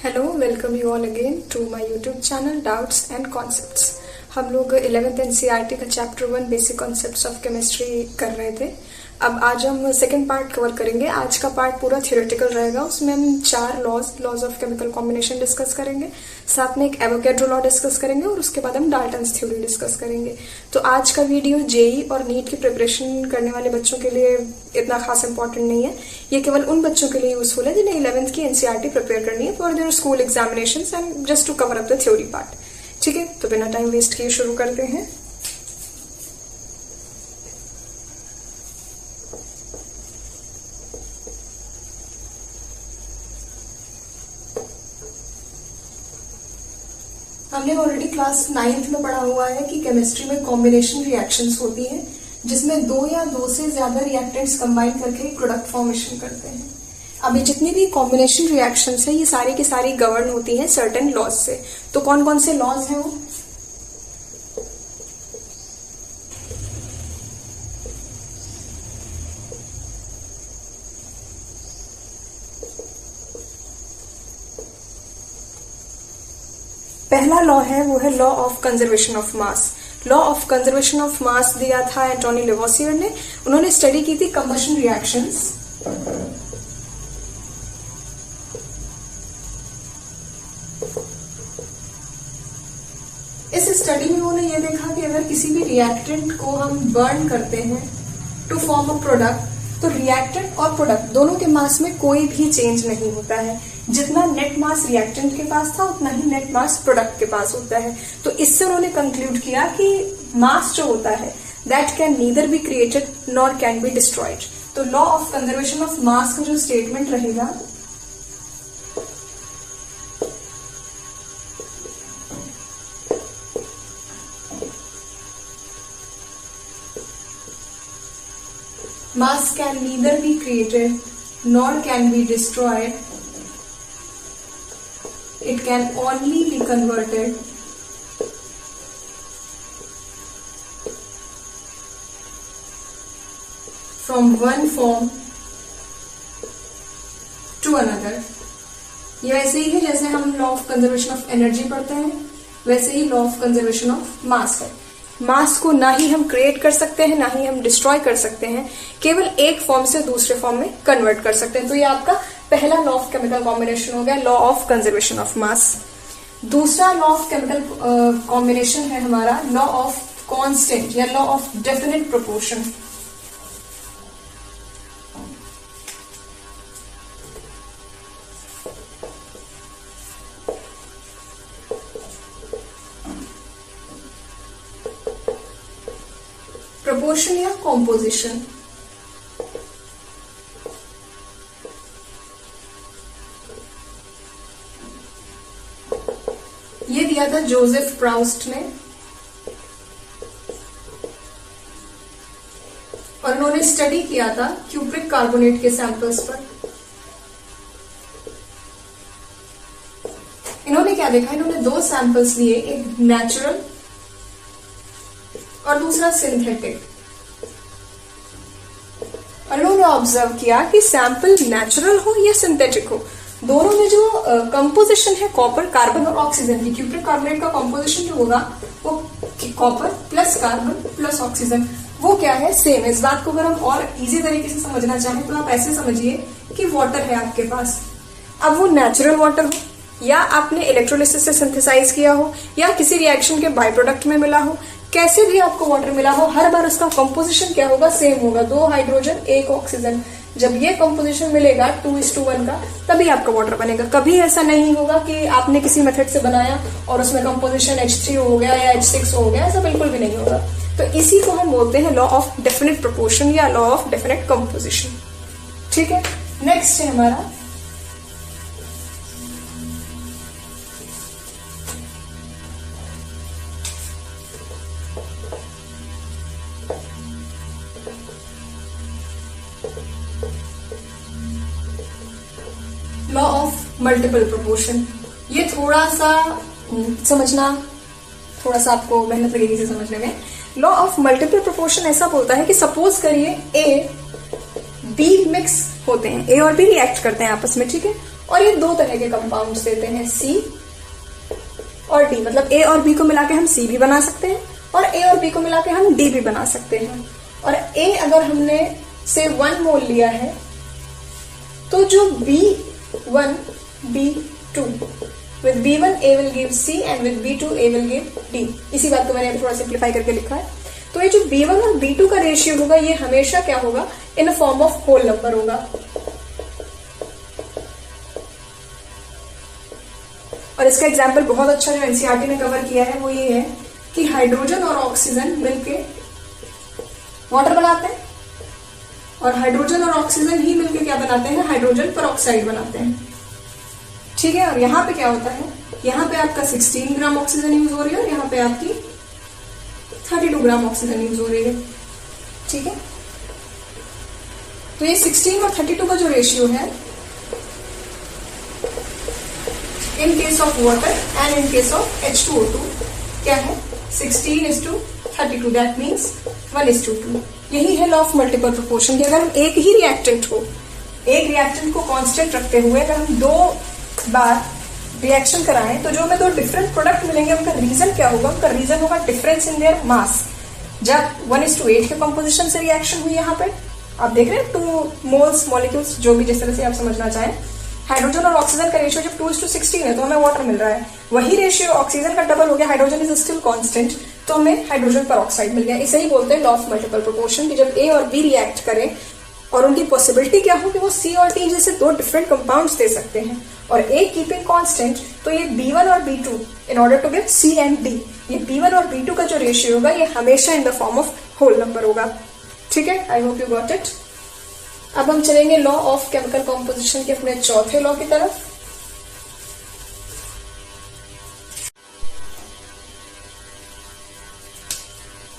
Hello, welcome you all again to my YouTube channel doubts and concepts. हम लोग 11th NCERT का chapter 1 basic concepts of chemistry कर रहे थे। अब आज हम सेकंड पार्ट कवर करेंगे। आज का पार्ट पूरा थियोरेटिकल रहेगा। उसमें हम 4 laws of chemical combination discuss करेंगे, साथ में एक एवोगैड्रो लॉ डिस्कस करेंगे और उसके बाद हम डाल्टन्स थ्योरी डिस्कस करेंगे। तो आज का वीडियो जेई और नीट की प्रिपरेशन करने वाले बच्चों के लिए इतना खास इंपॉर्टेंट नहीं है। ये केवल उन बच्चों के लिए यूजफुल है जिन्हें 11th की एनसीईआरटी प्रिपेयर करनी है for their school examinations and just to cover up the theory part. ठीक है, तो बिना टाइम वेस्ट किए शुरू करते हैं। हमने ऑलरेडी क्लास 9th में पढ़ा हुआ है कि केमिस्ट्री में कॉम्बिनेशन रिएक्शंस होती हैं जिसमें 2 या 2 से ज्यादा रिएक्टेंट्स कंबाइन करके प्रोडक्ट फॉर्मेशन करते हैं। अभी जितनी भी कॉम्बिनेशन रिएक्शंस है ये सारी की सारी गवर्न होती हैं सर्टेन लॉज से। तो कौन कौन से लॉज हैं वो? पहला लॉ है वो है law of conservation of mass. Law of conservation of मास दिया था एंटोनी लेवोसियर ने। उन्होंने स्टडी की थी कंबशन रिएक्शंस। इस स्टडी में उन्होंने ये देखा कि अगर किसी भी रिएक्टेंट को हम बर्न करते हैं टू फॉर्म अ प्रोडक्ट, तो रिएक्टेंट और प्रोडक्ट दोनों के मास में कोई भी चेंज नहीं होता है। जितना नेट मास रिएक्टेंट के पास था उतना ही नेट मास प्रोडक्ट के पास होता है। तो इससे उन्होंने कंक्लूड किया कि मास जो होता है that can neither be created nor can be destroyed. तो law of conservation of mass का जो स्टेटमेंट रहेगा mass can neither be created nor can be destroyed. It can only be converted from one form to another. ये वैसे ही है जैसे हम law of conservation of energy पढ़ते हैं, वैसे ही law of conservation of mass है। मास को ना ही हम क्रिएट कर सकते हैं ना ही हम डिस्ट्रॉय कर सकते हैं, केवल एक फॉर्म से दूसरे फॉर्म में कन्वर्ट कर सकते हैं। तो ये आपका पहला लॉ ऑफ केमिकल कॉम्बिनेशन हो गया, लॉ ऑफ कंजर्वेशन ऑफ मास। दूसरा लॉ ऑफ केमिकल कॉम्बिनेशन है हमारा लॉ ऑफ कांस्टेंट या law of definite proportion. Proportion या कॉम्पोजिशन, ये दिया था जोसेफ प्राउस्ट ने और उन्होंने स्टडी किया था क्यूप्रिक कार्बोनेट के सैंपल्स पर। इन्होंने क्या देखा, इन्होंने 2 सैंपल्स लिए, एक नेचुरल और दूसरा सिंथेटिक। और उन्होंने ऑब्जर्व किया कि सैंपल नेचुरल हो या सिंथेटिक हो, दोनों में जो कंपोजिशन है कॉपर, कार्बन और ऑक्सीजन की, क्यूप्रिक कार्बोनेट का कंपोजिशन जो होगा वो copper plus carbon plus oxygen, वो क्या है, सेम। इस बात को अगर हम और इजी तरीके से समझना चाहें तो आप ऐसे समझिए कि वाटर है आपके पास। अब वो नेचुरल वाटर हो या आपने इलेक्ट्रोलिसिस से सिंथेसाइज किया हो या किसी रिएक्शन के बाय प्रोडक्ट में मिला हो, कैसे भी आपको वाटर मिला हो, हर बार उसका कंपोजिशन क्या होगा, सेम होगा, 2 हाइड्रोजन 1 ऑक्सीजन। जब ये कंपोजिशन मिलेगा 2:1 का, तभी आपका वाटर बनेगा। कभी ऐसा नहीं होगा कि आपने किसी मेथड से बनाया और उसमें कंपोजिशन H3 हो गया या H6 हो गया, ऐसा बिल्कुल भी नहीं होगा। तो इसी को हम बोलते हैं लॉ ऑफ डेफिनेट प्रोपोर्शन या लॉ ऑफ डेफिनेट कंपोजिशन। ठीक है, नेक्स्ट है हमारा लॉ ऑफ मल्टीपल प्रोपोर्शन। ये थोड़ा सा समझना, थोड़ा सा आपको मेहनत लगेगी इसे समझने में। लॉ ऑफ मल्टीपल प्रोपोर्शन ऐसा बोलता है कि सपोज करिए ए बी मिक्स होते हैं, ए और बी रिएक्ट करते हैं आपस में, ठीक है। और ये दो तरह के कंपाउंड्स देते हैं, सी और डी। मतलब ए और बी को मिला के हम सी भी बना सकते हैं और ए और बी को मिला के हम डी भी बना सकते हैं। और ए अगर हमने से 1 मोल लिया है तो जो B1 B2 with B1 A will give C and with B2 A will give D। इसी बात को मैंने थोड़ा सिंप्लीफाई करके लिखा है। तो ये जो B1 और B2 का रेशियो होगा ये हमेशा क्या होगा, in a form of whole number होगा। और इसका एग्जाम्पल बहुत अच्छा जो एनसीईआरटी ने कवर किया है वो ये है कि हाइड्रोजन और ऑक्सीजन मिलके वाटर बनाते हैं और हाइड्रोजन और ऑक्सीजन ही मिलके क्या बनाते हैं, हाइड्रोजन परऑक्साइड बनाते हैं, ठीक है। और यहाँ पे क्या होता है, यहाँ पे आपका 16 ग्राम ऑक्सीजन यूज हो रही है और यहाँ पे आपकी 32 ग्राम ऑक्सीजन यूज हो रही है, ठीक है। तो ये 16 और 32 का जो रेशियो है in case of water and in case of H2O2 क्या है, 16:32। That means 1:2। यही है लॉ ऑफ मल्टीपल प्रोपोर्शन कि अगर हम एक ही रिएक्टेंट को कांस्टेंट रखते हुए अगर हम 2 बार रिएक्शन कराएं तो जो हमें 2 डिफरेंट प्रोडक्ट मिलेंगे उनका रीजन क्या होगा, उनका रीजन होगा डिफरेंस इन देयर मास। जब 1:8 के कंपोजिशन से रिएक्शन हुई, यहाँ पे आप देख रहे हैं 2 मोल्स मॉलिक्यूल्स, जो भी जिस तरह से आप समझना चाहें। हाइड्रोजन और ऑक्सीजन का रेशियो जब 2:16 है तो हमें वाटर मिल रहा है। वही रेशियो ऑक्सीजन का डबल हो गया, हाइड्रोजन इज स्टिल कांस्टेंट, तो हमें हाइड्रोजन परऑक्साइड मिल गया। इसे ही बोलते हैं लॉ ऑफ मल्टीपल प्रोपोर्शन कि जब ए और बी रिएक्ट करें और उनकी पॉसिबिलिटी क्या हो कि वो सी और डी जैसे 2 डिफरेंट कंपाउंड्स दे सकते हैं और ए कीपिंग कांस्टेंट, तो ये B1 और B2 in order to get C and D, ये B1 और B2 का जो रेशियो होगा ये हमेशा in the form of whole number होगा, ठीक है। I hope you got it. अब हम चलेंगे लॉ ऑफ केमिकल कॉम्पोजिशन के अपने चौथे लॉ की तरफ।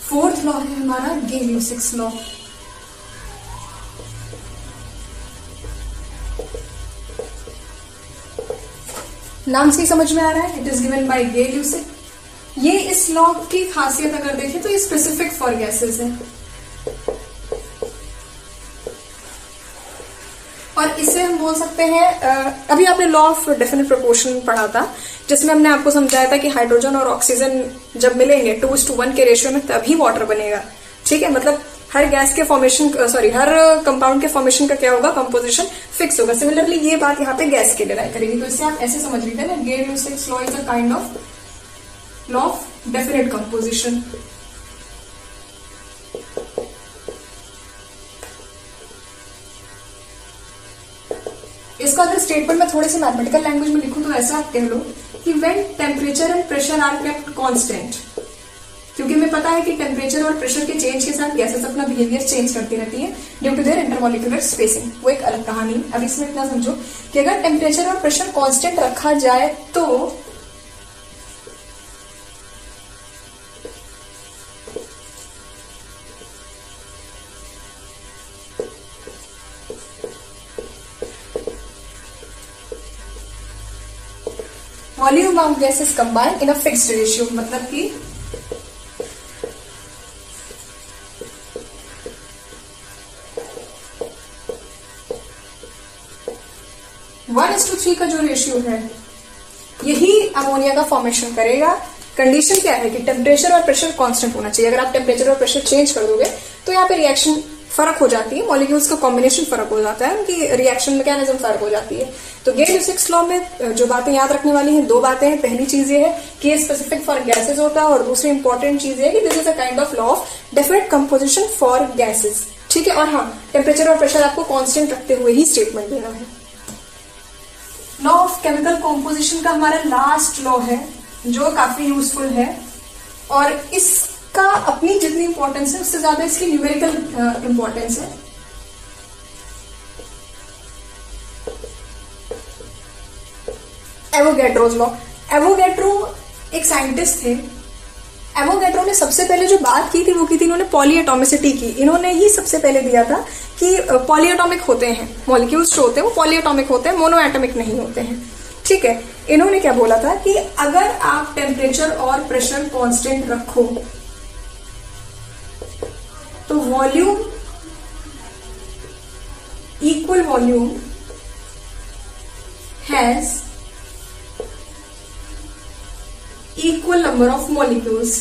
फोर्थ लॉ है हमारा गेलियोसिक्स लॉ। नाम से ही समझ में आ रहा है, इट इज गिवन बाय गेलियोसिक। ये इस लॉ की खासियत अगर देखें तो ये स्पेसिफिक फॉर गैसेस है और इसे हम बोल सकते हैं, अभी आपने लॉ ऑफ डेफिनेट प्रोपोर्शन पढ़ा था जिसमें हमने आपको समझाया था कि हाइड्रोजन और ऑक्सीजन जब मिलेंगे 2:1 के रेशियो में तभी वाटर बनेगा, ठीक है। मतलब हर गैस के फॉर्मेशन हर कंपाउंड के फॉर्मेशन का क्या होगा, कंपोजिशन फिक्स होगा। सिमिलरली ये बात यहाँ पे गैस के लिए अप्लाई करेगी, तो इससे आप ऐसे समझ लीजिए ना, गेलियोसिक्स law is a kind of law of definite composition. इसका अगर स्टेटमेंट में थोड़े से मैथमेटिकल लैंग्वेज में लिखूं तो ऐसा आप कह लो कि when temperature and pressure are kept constant, क्योंकि हमें पता है कि टेम्परेचर और प्रेशर के चेंज के साथ गैसेस अपना बिहेवियर चेंज करती रहती है due to their intermolecular spacing, वो एक अलग कहानी। अब इसमें इतना समझो कि अगर टेम्परेचर और प्रेशर कांस्टेंट रखा जाए तो volume of gases combine in a fixed ratio, मतलब कि वन इस टू 3 का जो रेशियो है यही अमोनिया का फॉर्मेशन करेगा। कंडीशन क्या है कि टेम्परेचर और प्रेशर कांस्टेंट होना चाहिए। अगर आप टेम्परेचर और प्रेशर चेंज कर दोगे तो यहाँ पे रिएक्शन फर्क हो जाती है, मॉलिक्यूल्स का कॉम्बिनेशन फर्क हो जाता है, उनकी रिएक्शन मैकेनिज्म फर्क हो जाती है। तो गेलियोसिक्स लॉ में जो बातें याद रखने वाली हैं 2 बातें हैं। पहली चीज ये है कि ये स्पेसिफिक फॉर गैसेस होता है और दूसरी इंपॉर्टेंट चीज है कि this is a kind of law of definite composition for gases, ठीक है। और हाँ, टेम्परेचर और प्रेशर आपको कांस्टेंट रखते हुए ही स्टेटमेंट देना है। लॉ ऑफ केमिकल कॉम्पोजिशन का हमारा लास्ट लॉ है जो काफी यूजफुल है और इसका अपनी जितनी इंपॉर्टेंस है उससे ज्यादा इसकी न्यूमेरिकल इंपॉर्टेंस है। Avogadro's law. एवोगैड्रो एक साइंटिस्ट थे। एवोगैड्रो ने सबसे पहले जो बात की थी वो की थी इन्होंने पॉलीएटॉमिसिटी की। इन्होंने ही सबसे पहले दिया था कि पॉलीएटॉमिक होते हैं मॉलिक्यूल्स जो होते हैं वो पॉलीएटॉमिक होते हैं, मोनोएटॉमिक नहीं होते हैं, ठीक है। इन्होंने क्या बोला था कि अगर आप टेम्परेचर और प्रेशर कांस्टेंट रखो तो volume equal volume has equal number of molecules.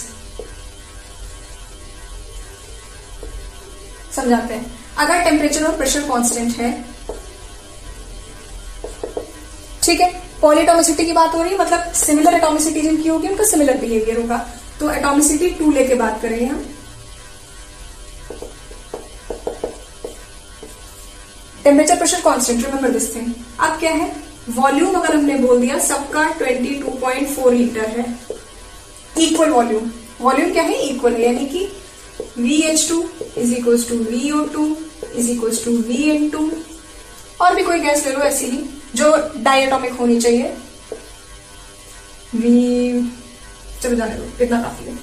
समझाते हैं। अगर टेम्परेचर और प्रेशर कांस्टेंट है, ठीक है, पॉलीएटॉमिसिटी की बात हो रही है, मतलब सिमिलर एटॉमिसिटी जिनकी होगी उनका सिमिलर बिहेवियर होगा। तो एटॉमिसिटी 2 लेके बात कर रहे हैं हम। Temperature pressure constant, remember this thing. अब क्या है, वॉल्यूम अगर हमने बोल दिया सबका 22.4 लीटर है, इक्वल वॉल्यूम, वॉल्यूम क्या है, इक्वल है, यानी कि VH2 is equal to VO2 is equal to VN2। और भी कोई गैस ले लो ऐसी ही जो डायटोमिक होनी चाहिए, चलो जाने दो, इतना काफी है।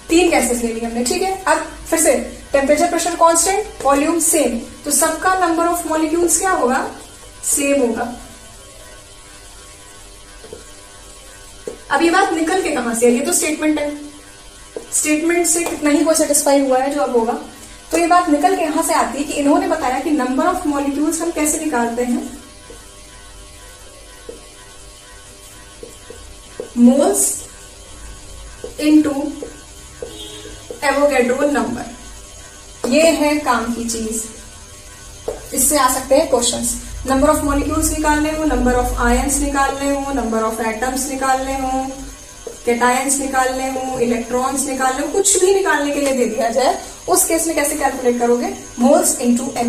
3 गैसेस ले ली हमने, ठीक है। अब फिर से temperature pressure constant, volume same, तो सबका नंबर ऑफ मॉलिक्यूल्स क्या होगा, सेम होगा। अब ये बात निकल के कहां से है, ये तो स्टेटमेंट है, स्टेटमेंट से कितना ही कोई सेटिस्फाई हुआ है जो अब होगा। तो ये बात निकल के यहां से आती है कि इन्होंने बताया कि नंबर ऑफ मॉलिक्यूल्स हम कैसे निकालते हैं, मोल्स इनटू एवोगैड्रो नंबर। ये है काम की चीज, इससे आ सकते हैं क्वेश्चंस। नंबर ऑफ मॉलिक्यूल्स निकालने हो, नंबर ऑफ आयंस निकालने हो, नंबर ऑफ एटम्स निकालने हो, कैटायंस निकालने हो, इलेक्ट्रॉन्स निकालने हो, कुछ भी निकालने के लिए दे दिया जाए, उस केस में कैसे कैलकुलेट करोगे, मोल्स इनटू Na।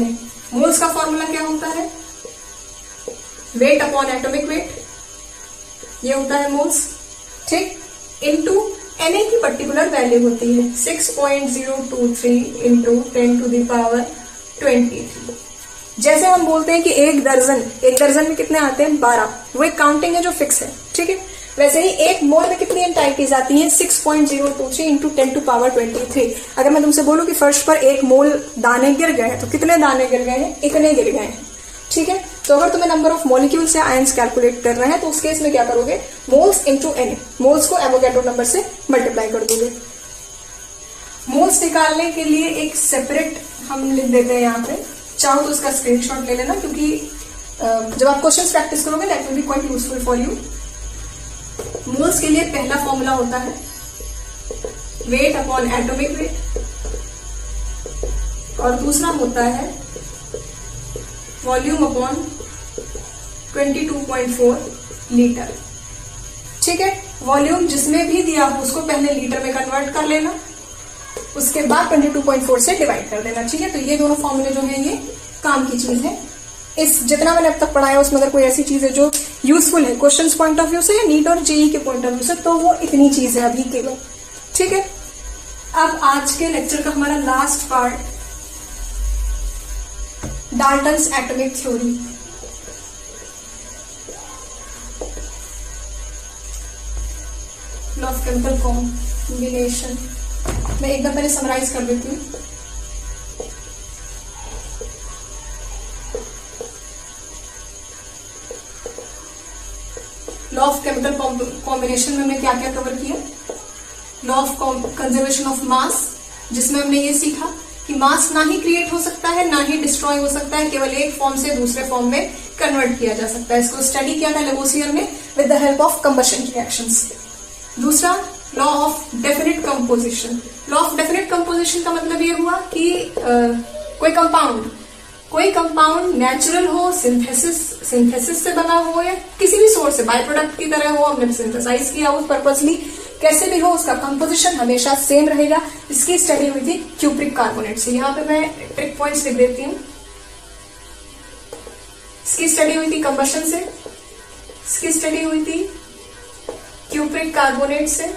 मोल्स का फॉर्मूला क्या होता है, वेट अपॉन एटॉमिक वेट, ये होता है मोल्स, ठीक, इनटू Na की पर्टिकुलर वैल्यू होती है 6.023 इंटू 10 टू द पावर 23। जैसे हम बोलते हैं कि एक दर्जन में कितने आते हैं, 12, वो एक काउंटिंग है जो फिक्स है, ठीक है। वैसे ही एक मोल में कितनी एंटाइटीज आती हैं, 6.023 इंटू 10 टू पावर 23। अगर मैं तुमसे बोलूं कि फर्श पर एक मोल दाने गिर गए हैं, तो कितने दाने गिर गए हैं, इतने गिर गए हैं, ठीक है। तो अगर तुम्हें नंबर ऑफ मॉलिक्यूल्स या आयंस कैलकुलेट कर रहे हैं, तो उस केस में क्या करोगे, मोल्स इंटू Na, मोल्स को एवोगैड्रो नंबर से मल्टीप्लाई कर दोगे। मोल्स निकालने के लिए एक सेपरेट हम लिख देते हैं यहाँ पे, चाहो तो उसका स्क्रीनशॉट ले लेना, क्योंकि जब आप क्वेश्चंस प्रैक्टिस करोगे that will be quite useful for you. Moles के लिए पहला फॉर्मूला होता है वेट अपॉन एटॉमिक वेट, और दूसरा होता है वॉल्यूम अपॉन 22.4 लीटर, ठीक है। वॉल्यूम जिसमें भी दिया हो उसको पहले लीटर में कन्वर्ट कर लेना, उसके बाद 22.4 से डिवाइड कर देना, ठीक है। तो ये दोनों फॉर्मूले जो है ये काम की चीज है। इस जितना मैंने अब तक पढ़ाया उसमें अगर कोई ऐसी चीज है जो यूजफुल है क्वेश्चंस पॉइंट ऑफ व्यू से या नीट और जेई के पॉइंट ऑफ व्यू से, तो वो इतनी चीज है अभी केवल, ठीक है। अब आज के लेक्चर का हमारा last part, Dalton's atomic theory. Law of chemical combination, मैं एकदम पहले समराइज कर देती हूँ। लॉ ऑफ केमिकल कॉम्बिनेशन में हमने क्या क्या कवर किया, लॉ ऑफ कंजर्वेशन ऑफ मास, जिसमें हमने ये सीखा कि मास ना ही क्रिएट हो सकता है ना ही डिस्ट्रॉय हो सकता है, केवल एक फॉर्म से दूसरे फॉर्म में कन्वर्ट किया जा सकता है। इसको स्टडी किया था लेवोसियर ने with the help of combustion reactions. दूसरा law of definite composition. Law of definite composition का मतलब ये हुआ कि कोई कंपाउंड नेचुरल हो, सिंथेसिस से बना हो, या किसी भी सोर्स से बाय प्रोडक्ट की तरह हो, हमने सिंथेसाइज किया हो पर्पसली, कैसे भी हो उसका कंपोजिशन हमेशा सेम रहेगा। इसकी स्टडी हुई थी क्यूप्रिक कार्बोनेट से। यहाँ पे मैं ट्रिक पॉइंट्स लिख देती हूँ। इसकी स्टडी हुई थी कंबशन से, इसकी स्टडी हुई थी क्यूप्रिक कार्बोनेट से,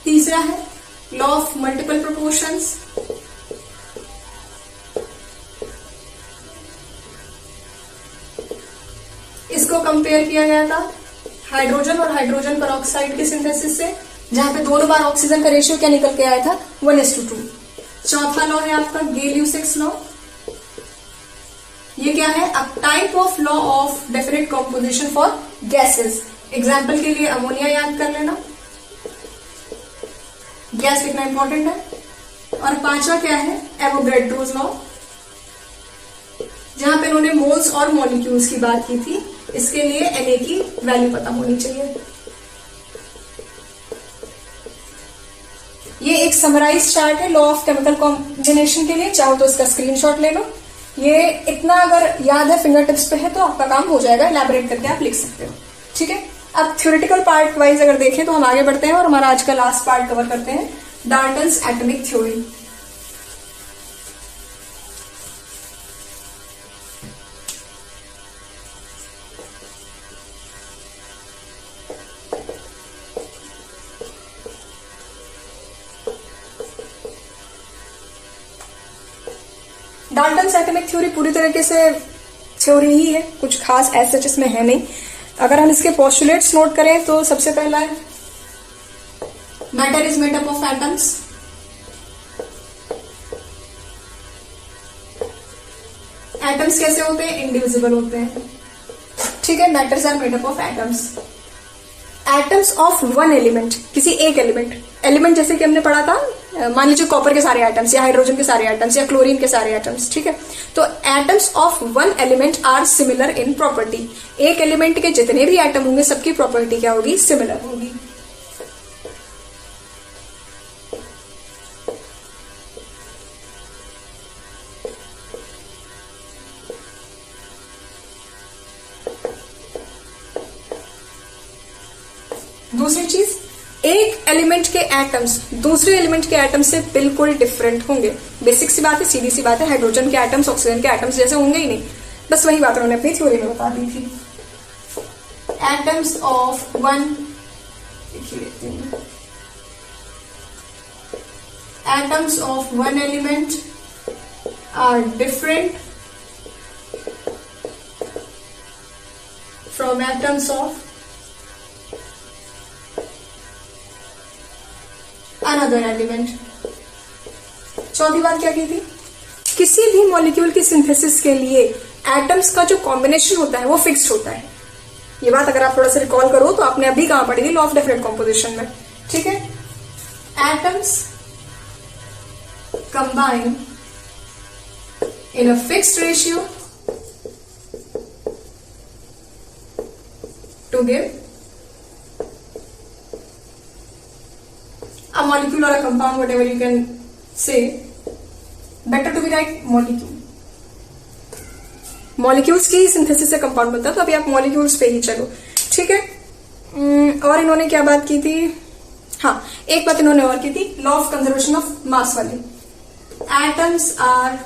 तीसरा है लॉ ऑफ मल्टीपल प्रोपोर्शंस, इसको कंपेयर किया गया था हाइड्रोजन और हाइड्रोजन पेरोक्साइड के सिंथेसिस से, जहां पे दोनों बार ऑक्सीजन का रेशियो क्या निकल के आया था, 1:2। चौथा लॉ है आपका गेल-ल्यूसिक्स लॉ। ये क्या है, a type of law of definite composition for gases. Example के लिए अमोनिया याद कर लेना, गैस लिखना इंपॉर्टेंट है। और पांचवा क्या है, एवोगैड्रोस लॉ, जहां पे उन्होंने मोल्स और मॉलिक्यूल्स की बात की थी। इसके लिए Na की वैल्यू पता होनी चाहिए। ये एक समराइज चार्ट है लॉ ऑफ केमिकल कॉम्बिनेशन के लिए, चाहो तो इसका स्क्रीनशॉट ले लो। ये इतना अगर याद है, फिंगर टिप्स पे है, तो आपका काम हो जाएगा, इलैबोरेट करके आप लिख सकते हो। ठीक है, अब थ्योरेटिकल पार्ट वाइज अगर देखें तो हम आगे बढ़ते हैं और हमारा आज का लास्ट पार्ट कवर करते हैं, Dalton's atomic theory. Dalton's atomic theory पूरी तरीके से थ्योरी ही है, कुछ खास एज सच इसमें है नहीं। अगर हम इसके पोस्टुलेट्स नोट करें तो सबसे पहला है matter is made up of atoms. Atoms कैसे होते हैं, इंडिविजिबल होते हैं। ठीक है, matters are made up of atoms. Atoms of one element, किसी एक एलिमेंट जैसे कि हमने पढ़ा था, मान लीजिए कॉपर के सारे एटम्स या हाइड्रोजन के सारे एटम्स या क्लोरीन के सारे एटम्स। ठीक है, तो atoms of one element are similar in property. एक एलिमेंट के जितने भी एटम होंगे सबकी प्रॉपर्टी क्या होगी, सिमिलर होगी। दूसरी चीज, एक एलिमेंट के एटम्स दूसरे एलिमेंट के एटम से बिल्कुल डिफरेंट होंगे। बेसिक सी बात है, सीधी सी बात है, हाइड्रोजन के एटम्स ऑक्सीजन के एटम्स जैसे होंगे ही नहीं। बस वही बात उन्होंने अपनी थ्योरी में बता दी थी। Atoms of one, atoms of one element are different from atoms of another element. चौथी बात क्या की थी, किसी भी मॉलिक्यूल की सिंथेसिस के लिए एटम्स का जो कॉम्बिनेशन होता है वो फिक्स्ड होता है। ये बात अगर आप थोड़ा सा रिकॉल करो तो आपने अभी कहां पढ़ी थी, लॉ ऑफ डेफिनेट कॉम्पोजिशन में। ठीक है, atoms combine in a fixed ratio two give a molecule or a compound, whatever you can say, better to be write molecule। Molecules की सिंथेसिस से कंपाउंड बनता है, तो अभी आप मॉलिक्यूल्स पे ही चलो। ठीक है, और इन्होंने क्या बात की थी, हाँ एक बात इन्होंने और की थी, law of conservation of mass वाली। Atoms are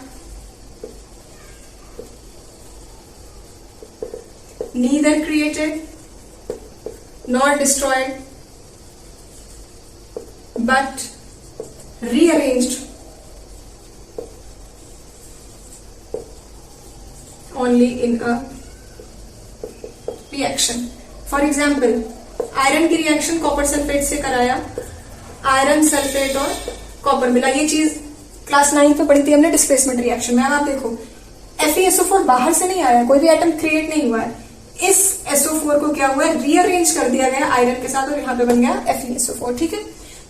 neither created nor destroyed but rearranged only in a reaction। For example, iron की रिएक्शन कॉपर सल्फेट से कराया, आयरन सल्फेट और कॉपर मिला। ये चीज क्लास 9 में पढ़ी थी हमने डिस्प्लेसमेंट रिएक्शन में। अब आप देखो FeSO4 बाहर से नहीं आया, कोई भी एटम क्रिएट नहीं हुआ है। इस SO4 को क्या हुआ है, रीअरेंज कर दिया गया आयरन के साथ और यहाँ पे बन गया FeSO4। ठीक है,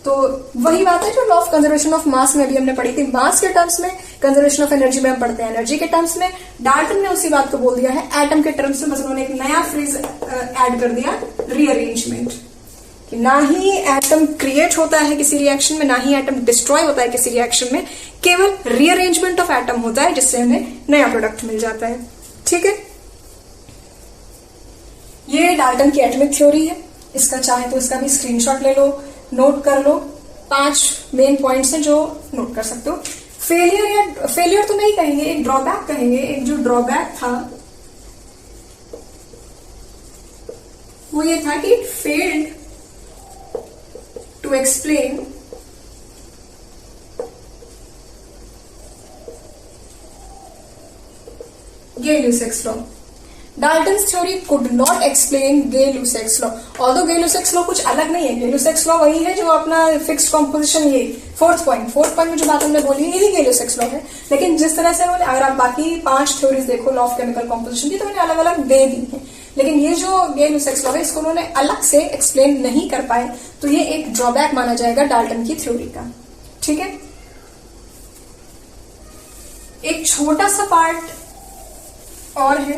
तो वही बात है जो लॉ ऑफ कंजर्वेशन ऑफ मास में भी हमने पढ़ी थी। मास के टर्म्स में, कंजर्वेशन ऑफ एनर्जी में हम पढ़ते हैं एनर्जी के टर्म्स में। डाल्टन ने उसी बात को बोल दिया है एटम के टर्म्स में, बस उन्होंने एक नया फ्रेज ऐड कर दिया, रीअरेंजमेंट। कि ना ही एटम क्रिएट होता है किसी रिएक्शन में, ना ही एटम डिस्ट्रॉय होता है किसी रिएक्शन में, केवल रीअरेंजमेंट ऑफ एटम होता है जिससे हमें नया प्रोडक्ट मिल जाता है। ठीक है, ये डाल्टन की एटॉमिक थ्योरी है। इसका चाहे तो इसका भी स्क्रीनशॉट ले लो, नोट कर लो। 5 मेन पॉइंट्स हैं जो नोट कर सकते हो। फेलियर तो नहीं कहेंगे, एक ड्रॉबैक कहेंगे। एक जो ड्रॉबैक था वो ये था कि it failed to explain Gay-Lussac's law। Dalton's theory could not explain Gay-Lussac's law. Although Gay-Lussac's law कुछ अलग नहीं है, Gay-Lussac's लॉ वही है जो अपना फिक्स्ड कॉम्पोजिशन, ये फोर्थ पॉइंट में जो बात हमने बोली है यही Gay-Lussac's लॉ है। लेकिन जिस तरह से उन्होंने, अगर आप बाकी 5 थ्योरीज देखो लॉ ऑफ केमिकल कॉम्पोजिशन की, तो उन्होंने अलग अलग दे दी है। लेकिन ये जो Gay-Lussac's लॉ है इसको उन्होंने अलग से एक्सप्लेन नहीं कर पाए, तो ये एक ड्रॉबैक माना जाएगा डाल्टन की थ्योरी का। ठीक है, एक छोटा सा पार्ट और है,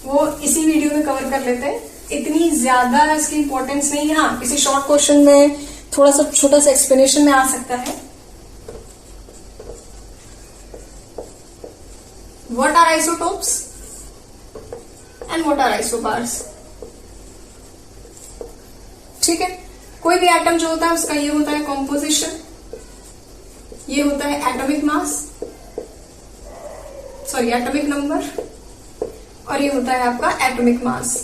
वो इसी वीडियो में कवर कर लेते हैं, इतनी ज्यादा इसकी इंपॉर्टेंस नहीं है। हाँ, किसी शॉर्ट क्वेश्चन में थोड़ा सा छोटा सा एक्सप्लेनेशन में आ सकता है। What are isotopes and what are isobars. ठीक है, कोई भी एटम जो होता है उसका ये होता है कॉम्पोजिशन, ये होता है atomic mass, sorry atomic number, और ये होता है आपका एटॉमिक मास।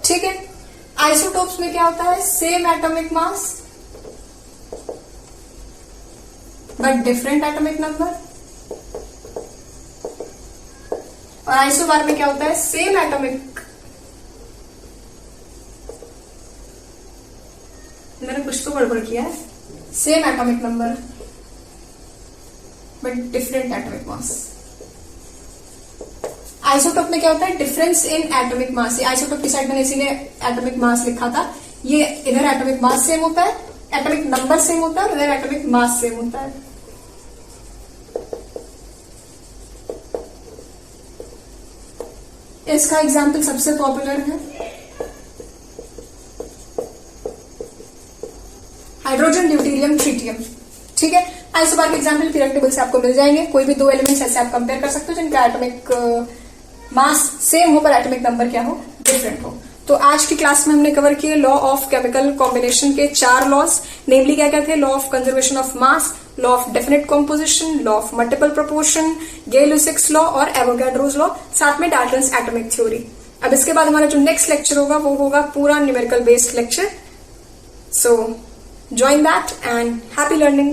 ठीक है, आइसोटोप्स में क्या होता है, same atomic mass but different atomic number, और आइसोबार में क्या होता है, सेम एटॉमिक, मैंने कुछ तो गड़बड़ किया है, same atomic number but different atomic mass. Isotope में क्या होता है, difference in atomic mass. Isotope की साइड मैंने इसीलिए एटॉमिक मास लिखा था, ये इधर एटॉमिक मास सेम होता है, एटॉमिक नंबर सेम होता है, और इधर एटॉमिक मास सेम होता है। इसका एग्जाम्पल सबसे पॉपुलर है हाइड्रोजन, ड्यूटेरियम, ट्रिटियम। ठीक है, आइसोबार के एग्जाम्पल पीरियोडिक टेबल से आपको मिल जाएंगे। कोई भी दो एलिमेंट्स ऐसे आप कंपेयर कर सकते हो जिनका एटॉमिक मास सेम हो पर एटॉमिक नंबर क्या हो, डिफरेंट हो। तो आज की क्लास में हमने कवर किए लॉ ऑफ केमिकल कॉम्बिनेशन के 4 लॉज, नेमली क्या क्या थे, law of conservation of mass, law of definite composition, law of multiple proportion, Gay Lussac's law और एवोगाड्रोज लॉ, साथ में डाल्टन्स एटॉमिक थ्योरी। अब इसके बाद हमारा जो नेक्स्ट लेक्चर होगा वो होगा पूरा numerical based lecture. So join that and happy learning.